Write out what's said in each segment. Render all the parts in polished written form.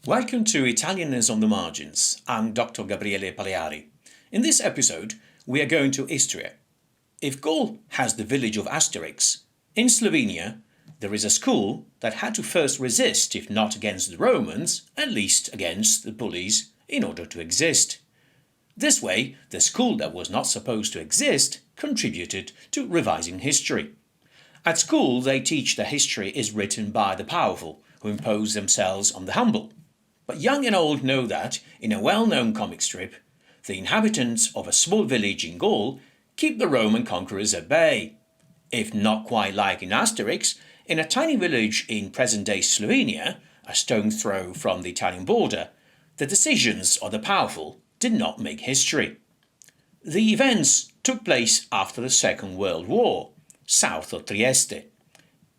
Welcome to Italianness on the Margins. I'm Dr Gabriele Paleari. In this episode, we are going to Istria. If Gaul has the village of Asterix, in Slovenia, there is a school that had to first resist, if not against the Romans, at least against the bullies, in order to exist. This way, the school that was not supposed to exist contributed to revising history. At school, they teach that history is written by the powerful, who impose themselves on the humble. But young and old know that, in a well-known comic strip, the inhabitants of a small village in Gaul keep the Roman conquerors at bay. If not quite like in Asterix, in a tiny village in present-day Slovenia, a stone's throw from the Italian border, the decisions of the powerful did not make history. The events took place after the Second World War, south of Trieste.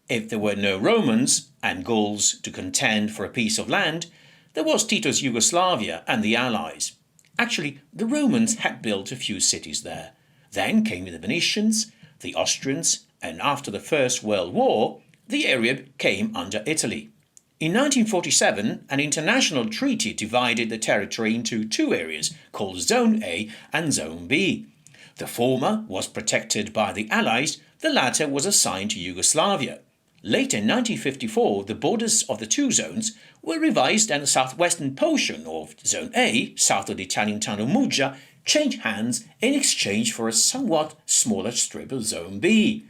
If there were no Romans and Gauls to contend for a piece of land, there was Tito's Yugoslavia and the Allies. Actually, the Romans had built a few cities there. Then came the Venetians, the Austrians, and after the First World War, the area came under Italy. In 1947, an international treaty divided the territory into two areas called Zone A and Zone B. The former was protected by the Allies, the latter was assigned to Yugoslavia. Later in 1954, the borders of the two zones were revised and the southwestern portion of Zone A, south of the Italian town of Muggia, changed hands in exchange for a somewhat smaller strip of Zone B.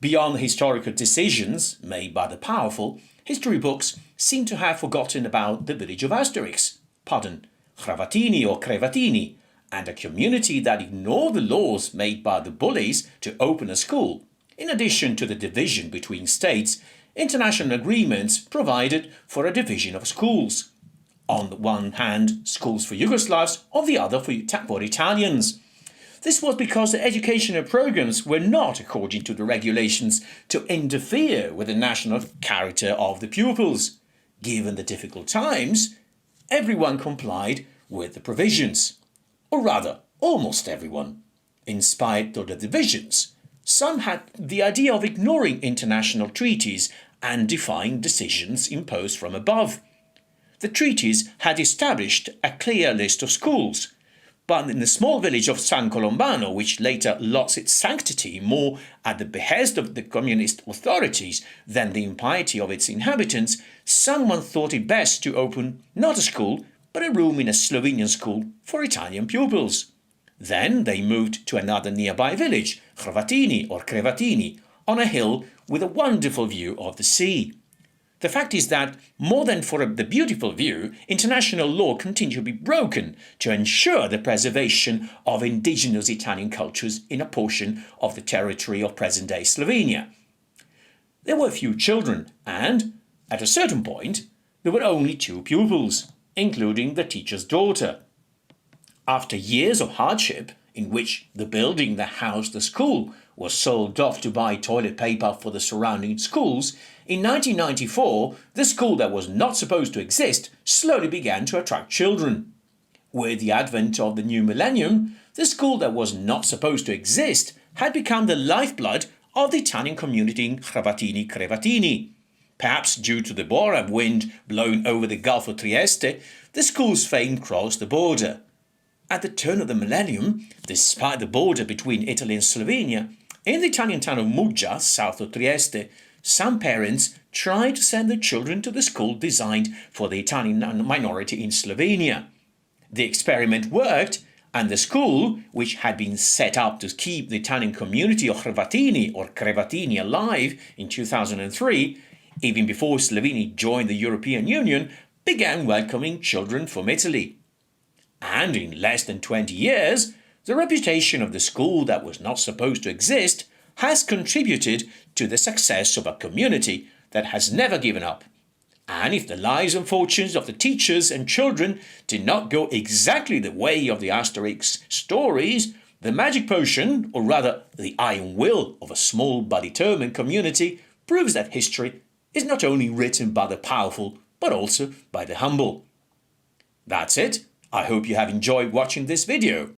Beyond the historical decisions made by the powerful, history books seem to have forgotten about the village of Asterix, Cravatini or Crevatini, and a community that ignored the laws made by the bullies to open a school. In addition to the division between states, international agreements provided for a division of schools. On the one hand, schools for Yugoslavs, on the other for Italians. This was because the educational programs were not, according to the regulations, to interfere with the national character of the pupils. Given the difficult times, everyone complied with the provisions. Or rather, almost everyone. In spite of the divisions, some had the idea of ignoring international treaties and defying decisions imposed from above. The treaties had established a clear list of schools, but in the small village of San Colombano, which later lost its sanctity more at the behest of the communist authorities than the impiety of its inhabitants, someone thought it best to open not a school, but a room in a Slovenian school for Italian pupils. Then they moved to another nearby village, Cravatini or Crevatini, on a hill with a wonderful view of the sea. The fact is that, more than for the beautiful view, international law continued to be broken to ensure the preservation of indigenous Italian cultures in a portion of the territory of present-day Slovenia. There were few children and, at a certain point, there were only two pupils, including the teacher's daughter. After years of hardship, in which the building that housed the school was sold off to buy toilet paper for the surrounding schools, in 1994, the school that was not supposed to exist slowly began to attract children. With the advent of the new millennium, the school that was not supposed to exist had become the lifeblood of the Italian community in Crevatini. Perhaps due to the Bora wind blowing over the Gulf of Trieste, the school's fame crossed the border. At the turn of the millennium, despite the border between Italy and Slovenia, in the Italian town of Muggia, south of Trieste, some parents tried to send their children to the school designed for the Italian minority in Slovenia. The experiment worked, and the school, which had been set up to keep the Italian community of Crevatini or Crevatini alive in 2003, even before Slovenia joined the European Union, began welcoming children from Italy. And in less than 20 years, the reputation of the school that was not supposed to exist has contributed to the success of a community that has never given up. And if the lives and fortunes of the teachers and children did not go exactly the way of the Asterix stories, the magic potion, or rather the iron will of a small but determined community, proves that history is not only written by the powerful, but also by the humble. That's it. I hope you have enjoyed watching this video.